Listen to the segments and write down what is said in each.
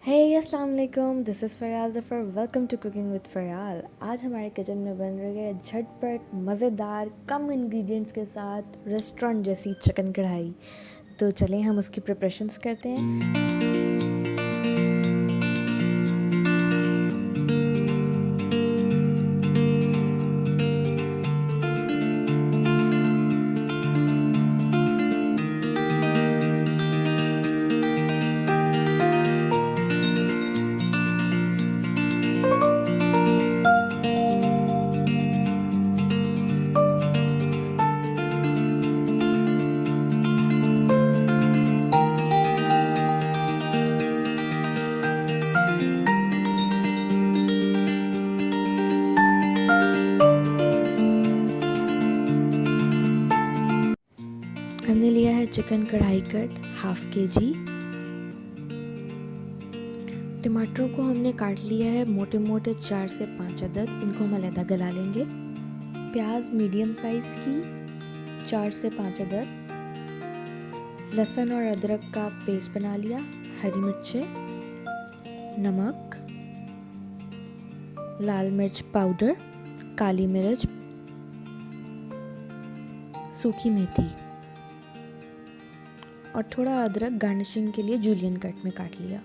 हे अस्सलाम वालेकुम, this is Faryal Zafar. Welcome to cooking with Faryal. आज हमारे किचन में बन रही है झटपट मज़ेदार कम इंग्रेडिएंट्स के साथ रेस्टोरेंट जैसी चिकन कढ़ाई। तो चलें हम उसकी प्रिपरेशंस करते हैं। हमने लिया है चिकन कढ़ाई कट हाफ केजी। टमाटरों को हमने काट लिया है मोटे मोटे 4 से 5 अदद, इनको हम अलग गला लेंगे। प्याज मीडियम साइज़ की 4 से 5 अदद। लहसुन और अदरक का पेस्ट बना लिया। हरी मिर्चें, नमक, लाल मिर्च पाउडर, काली मिर्च, सूखी मेथी और थोड़ा अदरक गार्निशिंग के लिए जूलियन कट में काट लिया।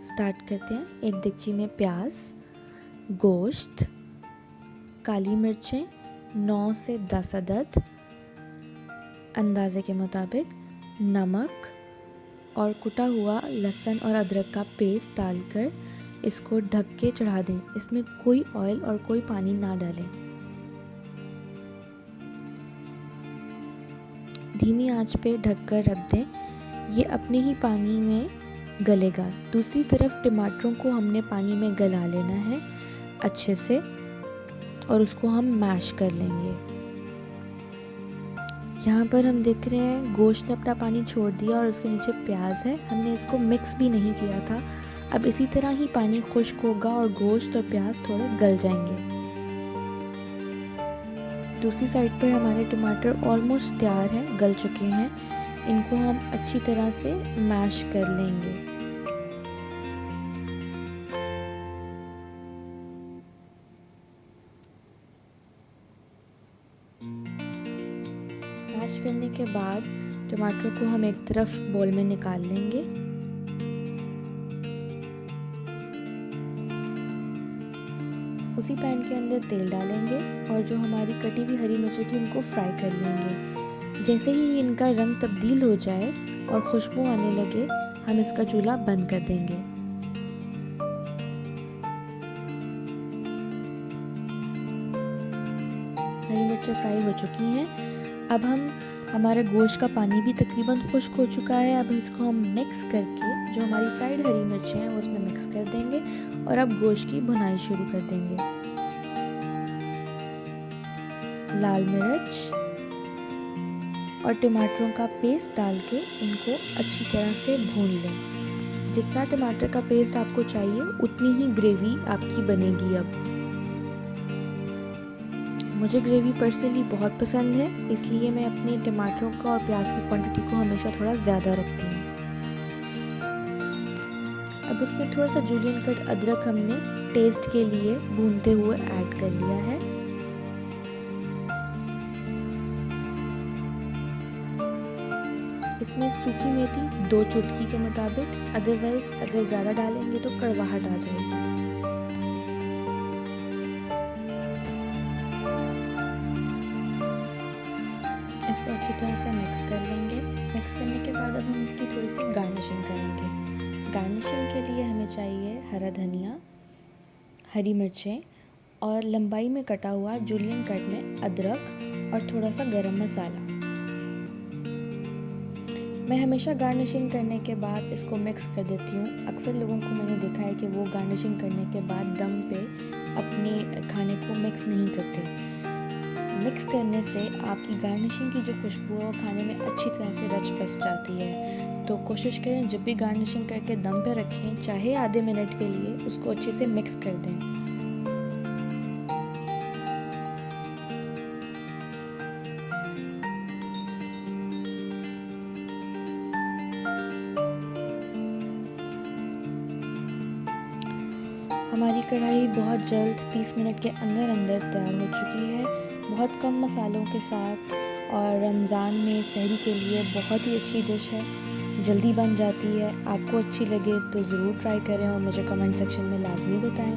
स्टार्ट करते हैं। एक देगची में प्याज, गोश्त, काली मिर्चें 9 से 10 अदद, अंदाजे के मुताबिक, नमक और कुटा हुआ लहसुन और अदरक का पेस्ट डालकर इसको ढक के चढ़ा दें। इसमें कोई ऑयल और कोई पानी ना डालें। धीमी आंच पे ढककर रख दें। ये अपने ही पानी में गलेगा। दूसरी तरफ टमाटरों को हमने पानी में गला लेना है अच्छे से और उसको हम मैश कर लेंगे। यहाँ पर हम देख रहे हैं गोश्त ने अपना पानी छोड़ दिया और उसके नीचे प्याज है। हमने इसको मिक्स भी नहीं किया था। अब इसी तरह ही पानी खुश्क होगा और गोश्त और प्याज थोड़े गल जाएंगे। दूसरी साइड पर हमारे टमाटर ऑलमोस्ट तैयार हैं, गल चुके हैं। इनको हम अच्छी तरह से मैश कर लेंगे। मैश करने के बाद टमाटर को हम एक तरफ बोल में निकाल लेंगे। उसी पैन के अंदर तेल डालेंगे और जो हमारी कटी हुई हरी मिर्ची थी उनको फ्राई कर लेंगे। जैसे ही इनका रंग तब्दील हो जाए और खुशबू आने लगे, हम इसका चूल्हा बंद कर देंगे। हरी मिर्चें फ्राई हो चुकी हैं। अब हमारा गोश्त का पानी भी तकरीबन खुश्क हो चुका है। अब इसको हम मिक्स करके जो हमारी फ्राइड हरी मिर्चें हैं वो उसमें मिक्स कर देंगे और अब गोश्त की भुनाई शुरू कर देंगे। लाल मिर्च और टमाटरों का पेस्ट डाल के इनको अच्छी तरह से भून लें। जितना टमाटर का पेस्ट आपको चाहिए उतनी ही ग्रेवी आपकी बनेगी। अब मुझे ग्रेवी पर्सनली बहुत पसंद है, इसलिए मैं अपने टमाटरों का और प्याज की क्वांटिटी को हमेशा थोड़ा ज़्यादा रखती हूँ। अब उसमें थोड़ा सा जूलियन कट अदरक हमने टेस्ट के लिए भूनते हुए ऐड कर लिया है। इसमें सूखी मेथी 2 चुटकी के मुताबिक, अदरवाइज अगर ज़्यादा डालेंगे तो कड़वाहट आ जाएगी। इसको अच्छी तरह से मिक्स कर लेंगे। मिक्स करने के बाद अब हम इसकी थोड़ी सी गार्निशिंग करेंगे। गार्निशिंग के लिए हमें चाहिए हरा धनिया, हरी मिर्चें और लंबाई में कटा हुआ जूलियन कट में अदरक और थोड़ा सा गरम मसाला। मैं हमेशा गार्निशिंग करने के बाद इसको मिक्स कर देती हूँ। अक्सर लोगों को मैंने देखा है कि वो गार्निशिंग करने के बाद दम पे अपने खाने को मिक्स नहीं करते। मिक्स करने से आपकी गार्निशिंग की जो खुशबू है वो खाने में अच्छी तरह से रच बस जाती है। तो कोशिश करें जब भी गार्निशिंग करके दम पे रखें, चाहे आधे मिनट के लिए, उसको अच्छे से मिक्स कर दें। हमारी कढ़ाई बहुत जल्द 30 मिनट के अंदर अंदर तैयार हो चुकी है, बहुत कम मसालों के साथ, और रमज़ान में सहरी के लिए बहुत ही अच्छी डिश है, जल्दी बन जाती है। आपको अच्छी लगे तो ज़रूर ट्राई करें और मुझे कमेंट सेक्शन में लाजमी बताएं।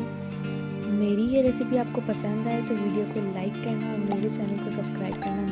मेरी ये रेसिपी आपको पसंद आए तो वीडियो को लाइक करना और मेरे चैनल को सब्सक्राइब करना